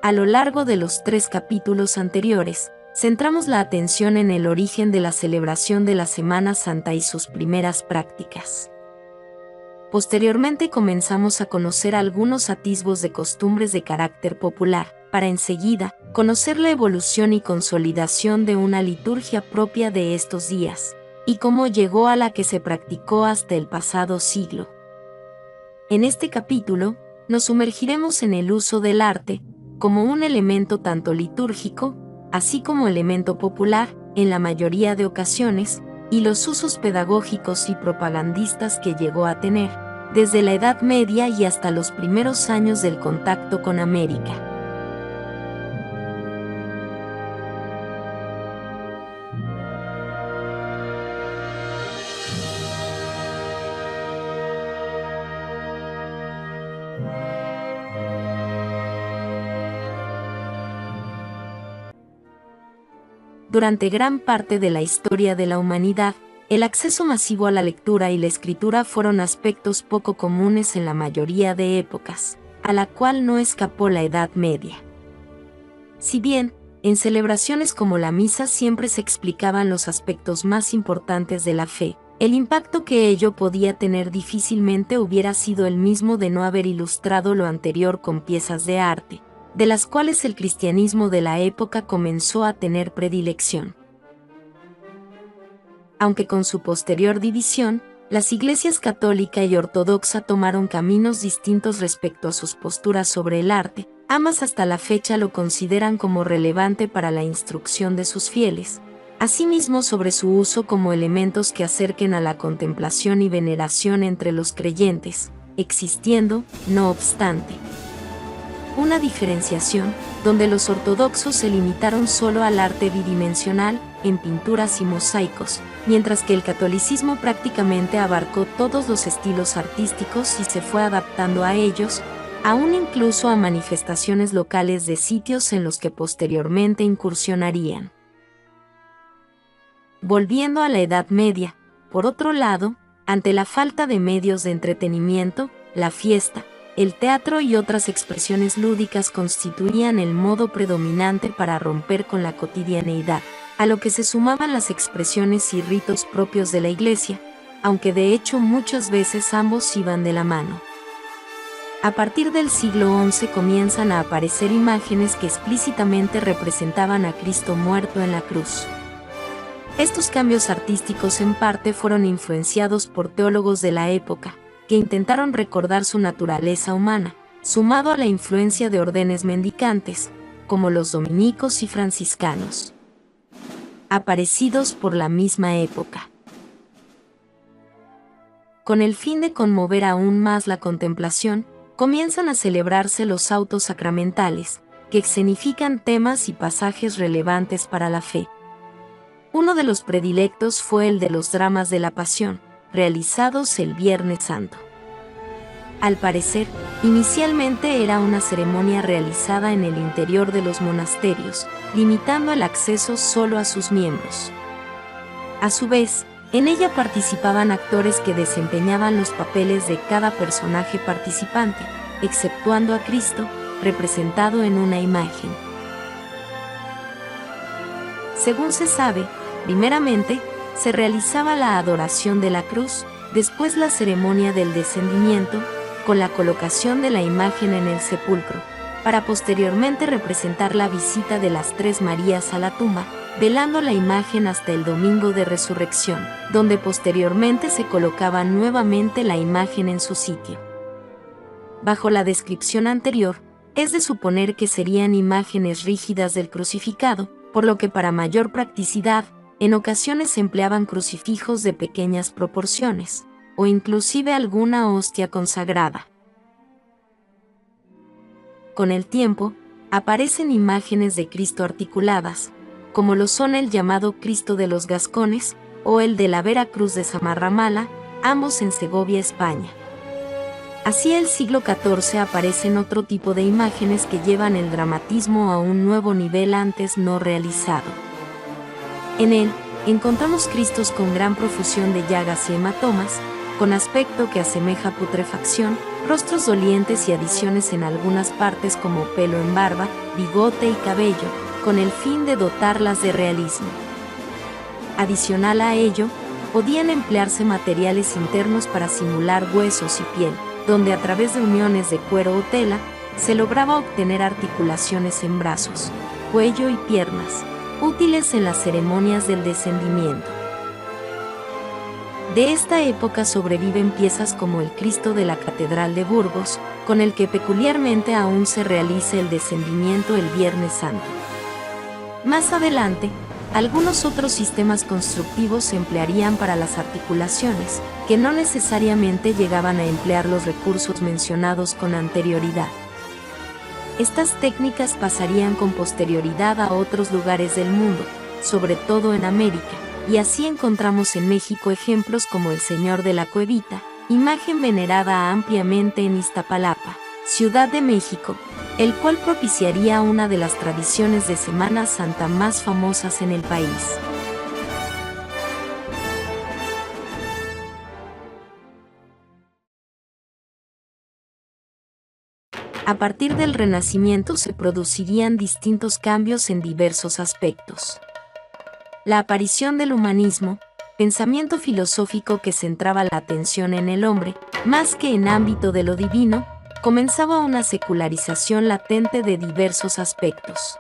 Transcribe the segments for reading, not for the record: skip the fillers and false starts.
A lo largo de los 3 capítulos anteriores, centramos la atención en el origen de la celebración de la Semana Santa y sus primeras prácticas. Posteriormente comenzamos a conocer algunos atisbos de costumbres de carácter popular, para enseguida conocer la evolución y consolidación de una liturgia propia de estos días, y cómo llegó a la que se practicó hasta el pasado siglo. En este capítulo, nos sumergiremos en el uso del arte, como un elemento tanto litúrgico, así como elemento popular, en la mayoría de ocasiones, y los usos pedagógicos y propagandistas que llegó a tener, desde la Edad Media y hasta los primeros años del contacto con América. Durante gran parte de la historia de la humanidad, el acceso masivo a la lectura y la escritura fueron aspectos poco comunes en la mayoría de épocas, a la cual no escapó la Edad Media. Si bien, en celebraciones como la misa siempre se explicaban los aspectos más importantes de la fe, el impacto que ello podía tener difícilmente hubiera sido el mismo de no haber ilustrado lo anterior con piezas de arte, de las cuales el cristianismo de la época comenzó a tener predilección. Aunque con su posterior división, las iglesias católica y ortodoxa tomaron caminos distintos respecto a sus posturas sobre el arte, ambas hasta la fecha lo consideran como relevante para la instrucción de sus fieles, asimismo sobre su uso como elementos que acerquen a la contemplación y veneración entre los creyentes, existiendo, no obstante, una diferenciación, donde los ortodoxos se limitaron solo al arte bidimensional, en pinturas y mosaicos, mientras que el catolicismo prácticamente abarcó todos los estilos artísticos y se fue adaptando a ellos, aún incluso a manifestaciones locales de sitios en los que posteriormente incursionarían. Volviendo a la Edad Media, por otro lado, ante la falta de medios de entretenimiento, la fiesta, el teatro y otras expresiones lúdicas constituían el modo predominante para romper con la cotidianeidad, a lo que se sumaban las expresiones y ritos propios de la Iglesia, aunque de hecho muchas veces ambos iban de la mano. A partir del siglo XI comienzan a aparecer imágenes que explícitamente representaban a Cristo muerto en la cruz. Estos cambios artísticos en parte fueron influenciados por teólogos de la época, que intentaron recordar su naturaleza humana, sumado a la influencia de órdenes mendicantes, como los dominicos y franciscanos, aparecidos por la misma época. Con el fin de conmover aún más la contemplación, comienzan a celebrarse los autos sacramentales, que escenifican temas y pasajes relevantes para la fe. Uno de los predilectos fue el de los dramas de la Pasión, realizados el Viernes Santo. Al parecer, inicialmente era una ceremonia realizada en el interior de los monasterios, limitando el acceso solo a sus miembros. A su vez, en ella participaban actores que desempeñaban los papeles de cada personaje participante, exceptuando a Cristo, representado en una imagen. Según se sabe, primeramente, se realizaba la adoración de la cruz, después la ceremonia del descendimiento, con la colocación de la imagen en el sepulcro, para posteriormente representar la visita de las 3 Marías a la tumba, velando la imagen hasta el domingo de resurrección, donde posteriormente se colocaba nuevamente la imagen en su sitio. Bajo la descripción anterior, es de suponer que serían imágenes rígidas del crucificado, por lo que para mayor practicidad, en ocasiones se empleaban crucifijos de pequeñas proporciones, o inclusive alguna hostia consagrada. Con el tiempo, aparecen imágenes de Cristo articuladas, como lo son el llamado Cristo de los Gascones, o el de la Vera Cruz de Zamarramala, ambos en Segovia, España. Así el siglo XIV aparecen otro tipo de imágenes que llevan el dramatismo a un nuevo nivel antes no realizado. En él, encontramos Cristos con gran profusión de llagas y hematomas, con aspecto que asemeja putrefacción, rostros dolientes y adiciones en algunas partes como pelo en barba, bigote y cabello, con el fin de dotarlas de realismo. Adicional a ello, podían emplearse materiales internos para simular huesos y piel, donde a través de uniones de cuero o tela, se lograba obtener articulaciones en brazos, cuello y piernas, útiles en las ceremonias del descendimiento. De esta época sobreviven piezas como el Cristo de la Catedral de Burgos, con el que peculiarmente aún se realiza el descendimiento el Viernes Santo. Más adelante, algunos otros sistemas constructivos se emplearían para las articulaciones, que no necesariamente llegaban a emplear los recursos mencionados con anterioridad. Estas técnicas pasarían con posterioridad a otros lugares del mundo, sobre todo en América, y así encontramos en México ejemplos como el Señor de la Cuevita, imagen venerada ampliamente en Iztapalapa, Ciudad de México, el cual propiciaría una de las tradiciones de Semana Santa más famosas en el país. A partir del Renacimiento se producirían distintos cambios en diversos aspectos. La aparición del humanismo, pensamiento filosófico que centraba la atención en el hombre, más que en ámbito de lo divino, comenzaba una secularización latente de diversos aspectos.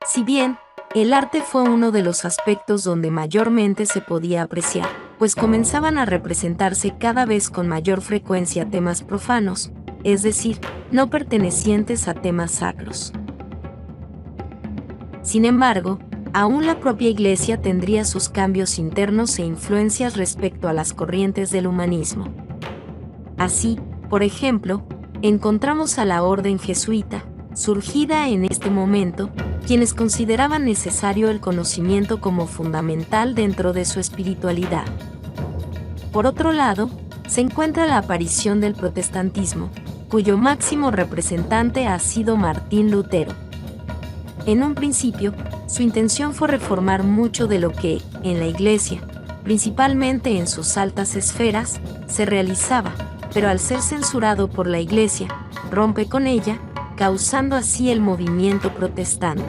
Si bien, el arte fue uno de los aspectos donde mayormente se podía apreciar, pues comenzaban a representarse cada vez con mayor frecuencia temas profanos, es decir, no pertenecientes a temas sacros. Sin embargo, aún la propia Iglesia tendría sus cambios internos e influencias respecto a las corrientes del humanismo. Así, por ejemplo, encontramos a la orden jesuita, surgida en este momento, quienes consideraban necesario el conocimiento como fundamental dentro de su espiritualidad. Por otro lado, se encuentra la aparición del protestantismo, cuyo máximo representante ha sido Martín Lutero. En un principio, su intención fue reformar mucho de lo que, en la Iglesia, principalmente en sus altas esferas, se realizaba, pero al ser censurado por la Iglesia, rompe con ella, causando así el movimiento protestante.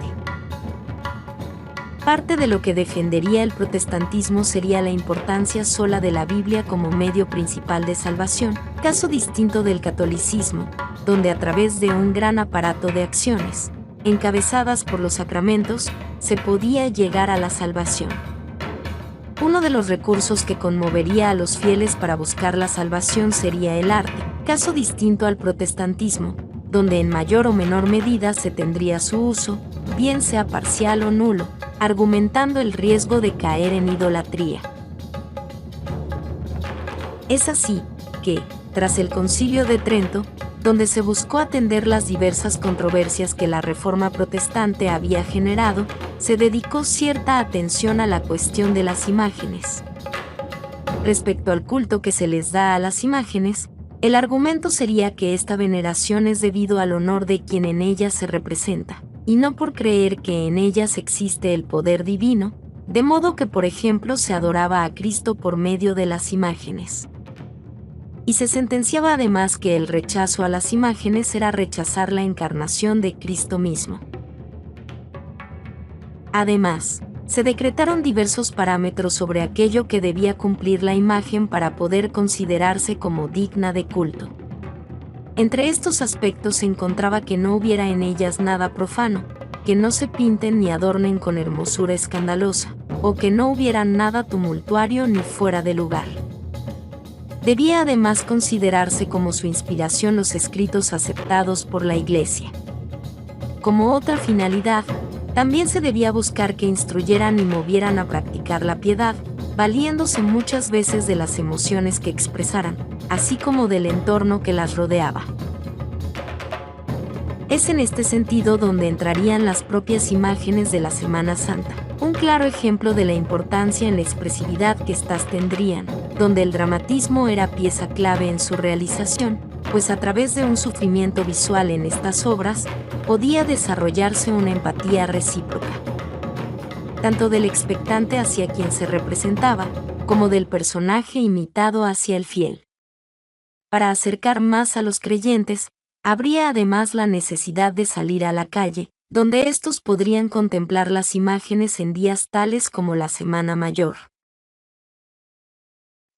Parte de lo que defendería el protestantismo sería la importancia sola de la Biblia como medio principal de salvación, caso distinto del catolicismo, donde a través de un gran aparato de acciones, encabezadas por los sacramentos, se podía llegar a la salvación. Uno de los recursos que conmovería a los fieles para buscar la salvación sería el arte, caso distinto al protestantismo, donde en mayor o menor medida se tendría su uso, bien sea parcial o nulo, argumentando el riesgo de caer en idolatría. Es así que, tras el Concilio de Trento, donde se buscó atender las diversas controversias que la Reforma protestante había generado, se dedicó cierta atención a la cuestión de las imágenes. Respecto al culto que se les da a las imágenes, el argumento sería que esta veneración es debido al honor de quien en ellas se representa, y no por creer que en ellas existe el poder divino, de modo que por ejemplo se adoraba a Cristo por medio de las imágenes. Y se sentenciaba además que el rechazo a las imágenes era rechazar la encarnación de Cristo mismo. Además, se decretaron diversos parámetros sobre aquello que debía cumplir la imagen para poder considerarse como digna de culto. Entre estos aspectos se encontraba que no hubiera en ellas nada profano, que no se pinten ni adornen con hermosura escandalosa, o que no hubiera nada tumultuario ni fuera de lugar. Debía además considerarse como su inspiración los escritos aceptados por la Iglesia. Como otra finalidad, también se debía buscar que instruyeran y movieran a practicar la piedad, valiéndose muchas veces de las emociones que expresaran, así como del entorno que las rodeaba. Es en este sentido donde entrarían las propias imágenes de la Semana Santa, un claro ejemplo de la importancia en la expresividad que éstas tendrían, donde el dramatismo era pieza clave en su realización, pues a través de un sufrimiento visual en estas obras, podía desarrollarse una empatía recíproca, tanto del expectante hacia quien se representaba, como del personaje imitado hacia el fiel. Para acercar más a los creyentes, habría además la necesidad de salir a la calle, donde éstos podrían contemplar las imágenes en días tales como la Semana Mayor.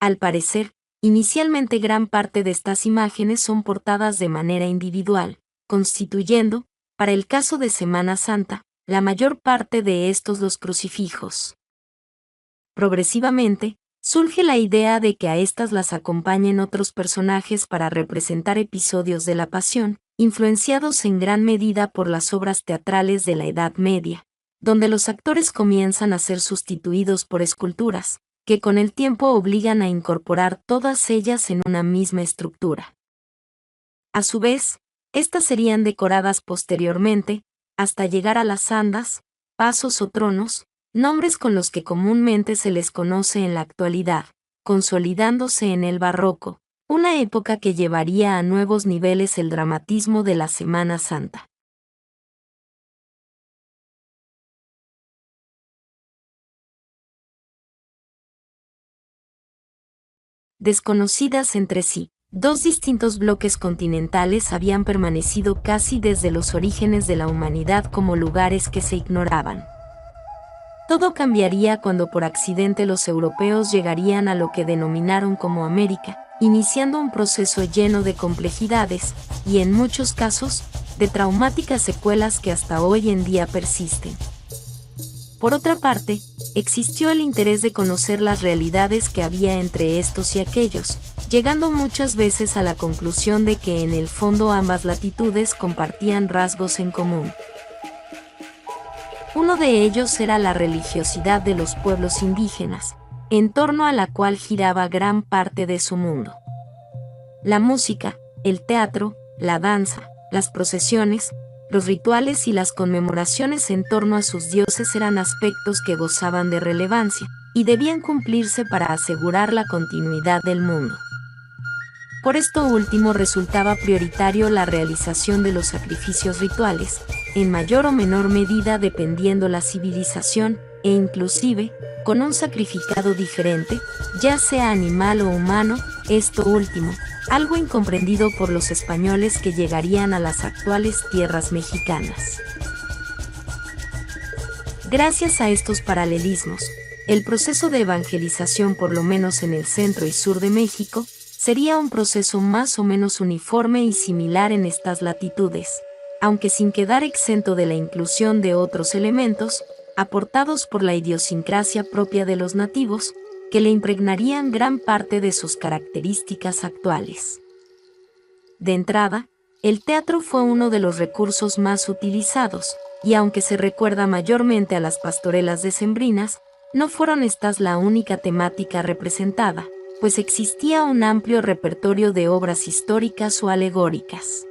Al parecer, inicialmente gran parte de estas imágenes son portadas de manera individual, constituyendo, para el caso de Semana Santa, la mayor parte de estos los crucifijos. Progresivamente, surge la idea de que a estas las acompañen otros personajes para representar episodios de la Pasión, influenciados en gran medida por las obras teatrales de la Edad Media, donde los actores comienzan a ser sustituidos por esculturas, que con el tiempo obligan a incorporar todas ellas en una misma estructura. A su vez, estas serían decoradas posteriormente, hasta llegar a las andas, pasos o tronos, nombres con los que comúnmente se les conoce en la actualidad, consolidándose en el barroco, una época que llevaría a nuevos niveles el dramatismo de la Semana Santa. Desconocidas entre sí, dos distintos bloques continentales habían permanecido casi desde los orígenes de la humanidad como lugares que se ignoraban. Todo cambiaría cuando por accidente los europeos llegarían a lo que denominaron como América, iniciando un proceso lleno de complejidades, y en muchos casos, de traumáticas secuelas que hasta hoy en día persisten. Por otra parte, existió el interés de conocer las realidades que había entre estos y aquellos, llegando muchas veces a la conclusión de que en el fondo ambas latitudes compartían rasgos en común. Uno de ellos era la religiosidad de los pueblos indígenas, en torno a la cual giraba gran parte de su mundo. La música, el teatro, la danza, las procesiones, los rituales y las conmemoraciones en torno a sus dioses eran aspectos que gozaban de relevancia, y debían cumplirse para asegurar la continuidad del mundo. Por esto último resultaba prioritario la realización de los sacrificios rituales, en mayor o menor medida dependiendo la civilización, e inclusive, con un sacrificado diferente, ya sea animal o humano, esto último, algo incomprendido por los españoles que llegarían a las actuales tierras mexicanas. Gracias a estos paralelismos, el proceso de evangelización, por lo menos en el centro y sur de México, sería un proceso más o menos uniforme y similar en estas latitudes, aunque sin quedar exento de la inclusión de otros elementos, aportados por la idiosincrasia propia de los nativos, que le impregnarían gran parte de sus características actuales. De entrada, el teatro fue uno de los recursos más utilizados, y aunque se recuerda mayormente a las pastorelas decembrinas, no fueron estas la única temática representada, pues existía un amplio repertorio de obras históricas o alegóricas.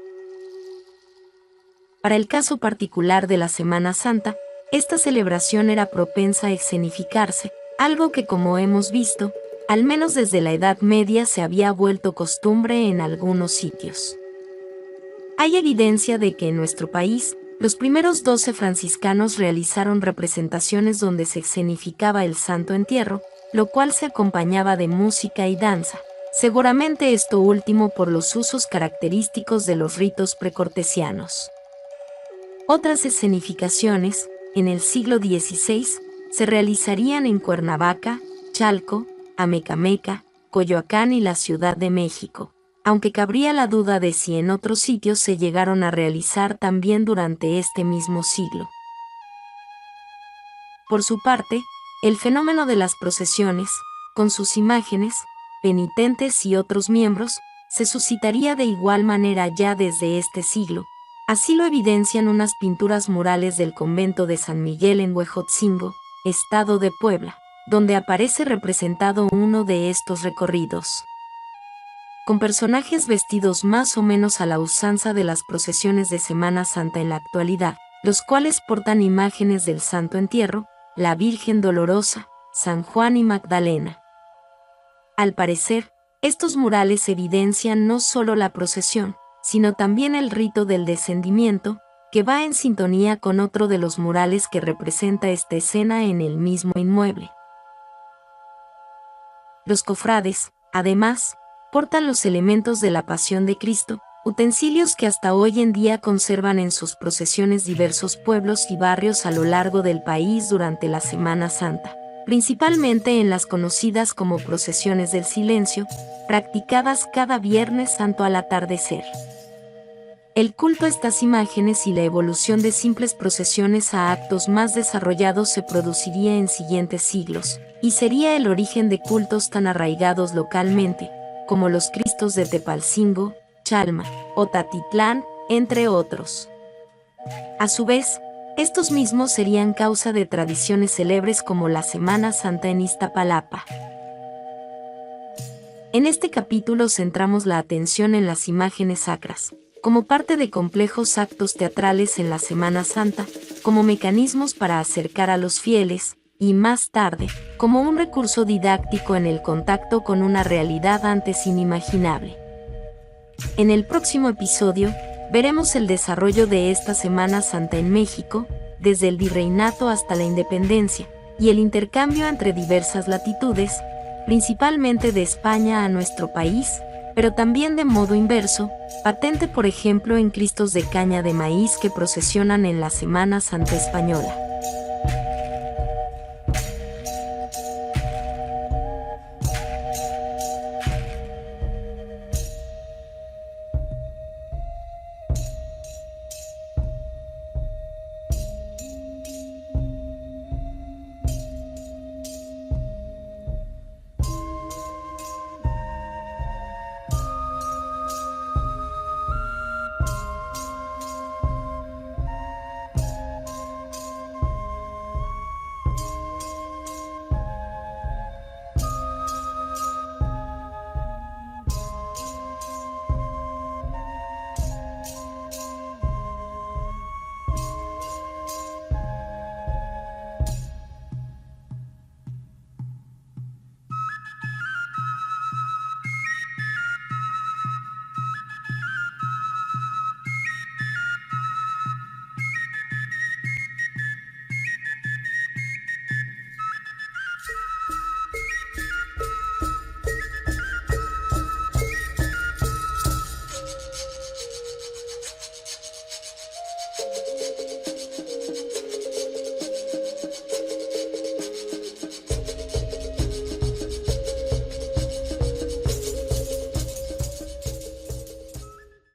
Para el caso particular de la Semana Santa, esta celebración era propensa a escenificarse, algo que, como hemos visto, al menos desde la Edad Media se había vuelto costumbre en algunos sitios. Hay evidencia de que en nuestro país, los primeros 12 franciscanos realizaron representaciones donde se escenificaba el Santo Entierro, lo cual se acompañaba de música y danza, seguramente esto último por los usos característicos de los ritos precortesianos. Otras escenificaciones, en el siglo XVI, se realizarían en Cuernavaca, Chalco, Amecameca, Coyoacán y la Ciudad de México, aunque cabría la duda de si en otros sitios se llegaron a realizar también durante este mismo siglo. Por su parte, el fenómeno de las procesiones, con sus imágenes, penitentes y otros miembros, se suscitaría de igual manera ya desde este siglo. Así lo evidencian unas pinturas murales del convento de San Miguel en Huejotzingo, estado de Puebla, donde aparece representado uno de estos recorridos. Con personajes vestidos más o menos a la usanza de las procesiones de Semana Santa en la actualidad, los cuales portan imágenes del Santo Entierro, la Virgen Dolorosa, San Juan y Magdalena. Al parecer, estos murales evidencian no solo la procesión, sino también el rito del descendimiento, que va en sintonía con otro de los murales que representa esta escena en el mismo inmueble. Los cofrades, además, portan los elementos de la Pasión de Cristo, utensilios que hasta hoy en día conservan en sus procesiones diversos pueblos y barrios a lo largo del país durante la Semana Santa, principalmente en las conocidas como procesiones del silencio, practicadas cada Viernes Santo al atardecer. El culto a estas imágenes y la evolución de simples procesiones a actos más desarrollados se produciría en siguientes siglos, y sería el origen de cultos tan arraigados localmente, como los Cristos de Tepalcingo, Chalma o Tatitlán, entre otros. A su vez, estos mismos serían causa de tradiciones célebres como la Semana Santa en Iztapalapa. En este capítulo centramos la atención en las imágenes sacras, como parte de complejos actos teatrales en la Semana Santa, como mecanismos para acercar a los fieles, y más tarde, como un recurso didáctico en el contacto con una realidad antes inimaginable. En el próximo episodio, veremos el desarrollo de esta Semana Santa en México, desde el virreinato hasta la independencia, y el intercambio entre diversas latitudes, principalmente de España a nuestro país, pero también de modo inverso, patente por ejemplo en Cristos de caña de maíz que procesionan en la Semana Santa española.